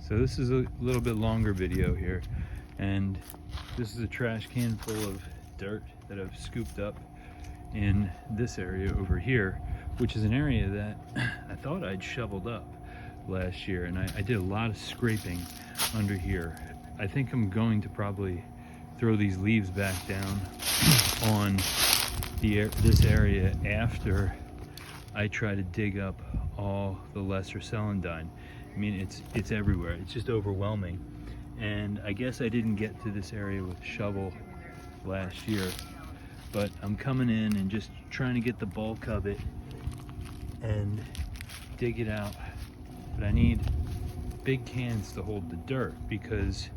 So this is a little bit longer video here, and this is a trash can full of dirt that I've scooped up in this area over here, which is an area that I thought I'd shoveled up last year, and I did a lot of scraping under here. I think I'm going to probably throw these leaves back down on this area after I try to dig up all the Leaser Celandine. I mean, it's everywhere. It's just overwhelming. And I guess I didn't get to this area with a shovel last year, but I'm coming in and just trying to get the bulk of it and dig it out. But I need big cans to hold the dirt, because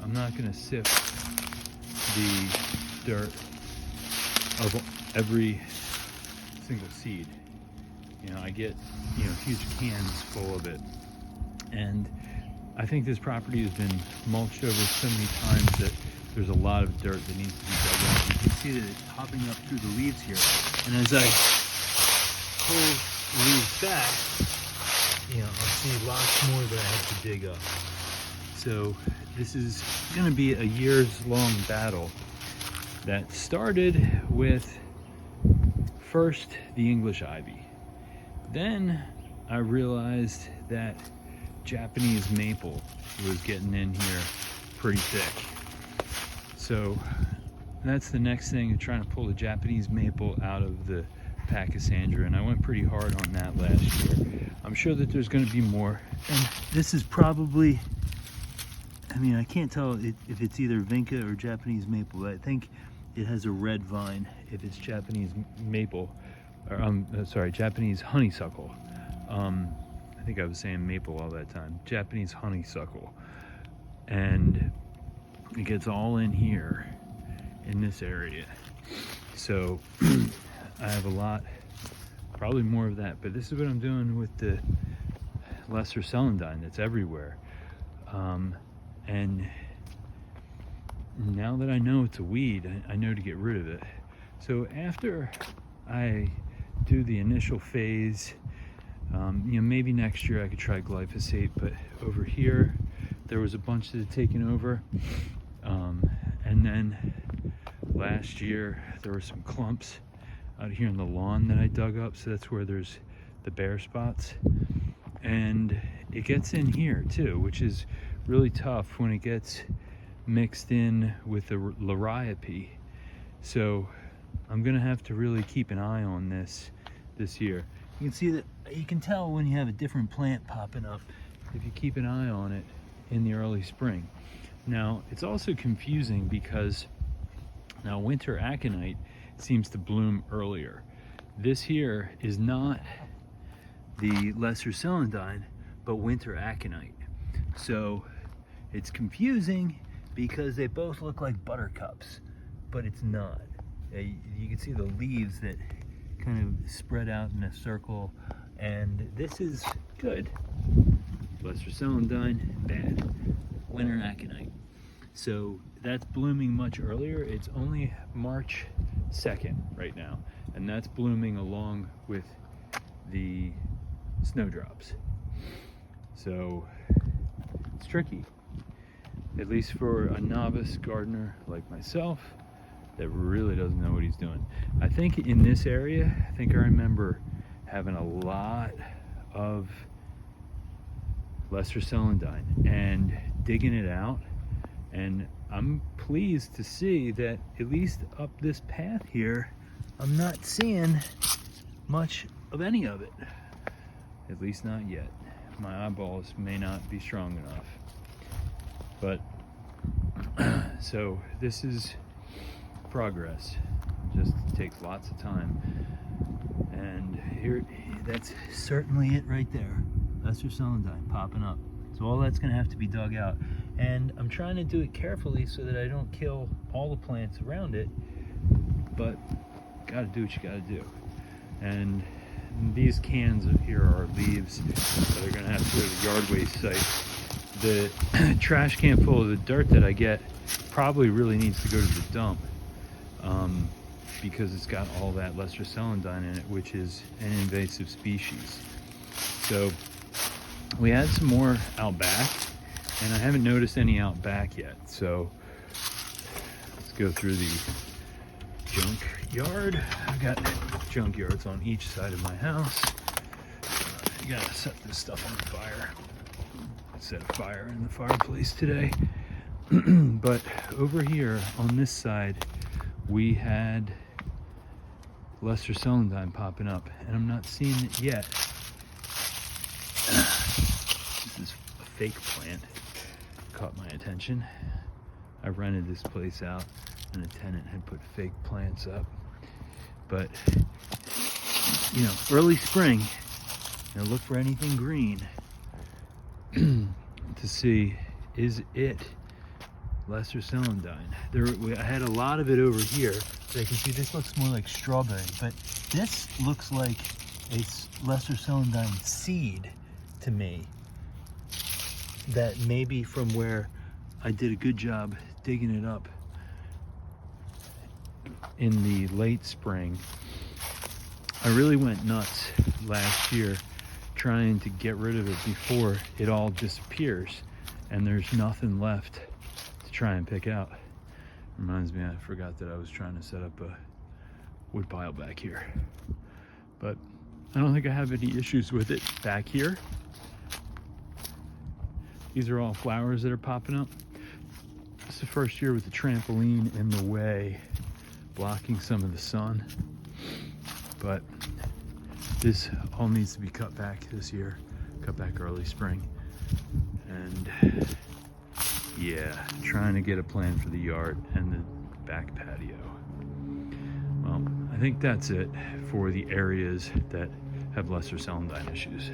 I'm not going to sift the dirt of every single seed. You know, I get, huge cans full of it. And I think this property has been mulched over so many times that there's a lot of dirt that needs to be dug out. You can see that it's popping up through the leaves here. And as I pull the leaves back, I'll see lots more that I have to dig up. So this is going to be a years-long battle that started with first the English ivy. Then I realized that Japanese maple was getting in here pretty thick. So that's the next thing, trying to pull the Japanese maple out of the Pachysandra, and I went pretty hard on that last year. I'm sure that there's going to be more, and this is probably, I can't tell if it's either Vinca or Japanese maple, but I think it has a red vine if it's Japanese maple, or Japanese honeysuckle. I think I was saying maple all that time. Japanese honeysuckle. And it gets all in here in this area. So I have a lot, probably more of that, but this is what I'm doing with the Leaser Celandine that's everywhere. And now that I know it's a weed, I know to get rid of it. So after I do the initial phase, maybe next year I could try glyphosate, but over here there was a bunch that had taken over. And then last year there were some clumps out here in the lawn that I dug up, so that's where there's the bare spots. And it gets in here too, which is really tough when it gets mixed in with the liriope. So I'm gonna have to really keep an eye on this year. You can see that, you can tell when you have a different plant popping up if you keep an eye on it in the early spring. Now it's also confusing because now winter aconite seems to bloom earlier. This here is not the Leaser Celandine, but winter aconite. So it's confusing because they both look like buttercups, but it's not. You can see the leaves that kind of spread out in a circle, and this is good. Leaser Celandine, bad. Winter aconite. So that's blooming much earlier. It's only March 2nd right now, and that's blooming along with the snowdrops. So it's tricky, at least for a novice gardener like myself that really doesn't know what he's doing. I think in this area, I remember having a lot of Leaser Celandine and digging it out, and I'm pleased to see that at least up this path here, I'm not seeing much of any of it. At least not yet. My eyeballs may not be strong enough. But so this is progress. Just takes lots of time. And here, that's certainly it right there. Leaser Celandine popping up. So all that's going to have to be dug out. And I'm trying to do it carefully so that I don't kill all the plants around it. But got to do what you got to do. And these cans up here are leaves that are going to have to go to the yard waste site. The trash can full of the dirt that I get probably really needs to go to the dump, because it's got all that Leaser Celandine in it, which is an invasive species. So we had some more out back, and I haven't noticed any out back yet. So let's go through the junk yard. I got junk yards on each side of my house. I gotta set this stuff on fire. Set a fire in the fireplace today. But over here on this side, we had Leaser Celandine popping up, and I'm not seeing it yet. This is a fake plant. Caught my attention. I rented this place out, and a tenant had put fake plants up. But, you know, early spring, now look for anything green to see, is it Leaser Celandine? I had a lot of it over here. So I can see this looks more like strawberry, but this looks like a Leaser Celandine seed to me. That maybe from where I did a good job digging it up in the late spring. I really went nuts last year trying to get rid of it before it all disappears and there's nothing left to try and pick out. Reminds me, I forgot that I was trying to set up a wood pile back here. But I don't think I have any issues with it back here. These are all flowers that are popping up. This is the first year with the trampoline in the way, blocking some of the sun. But this all needs to be cut back this year, cut back early spring. And yeah, trying to get a plan for the yard and the back patio. Well, I think that's it for the areas that have Leaser Celandine issues.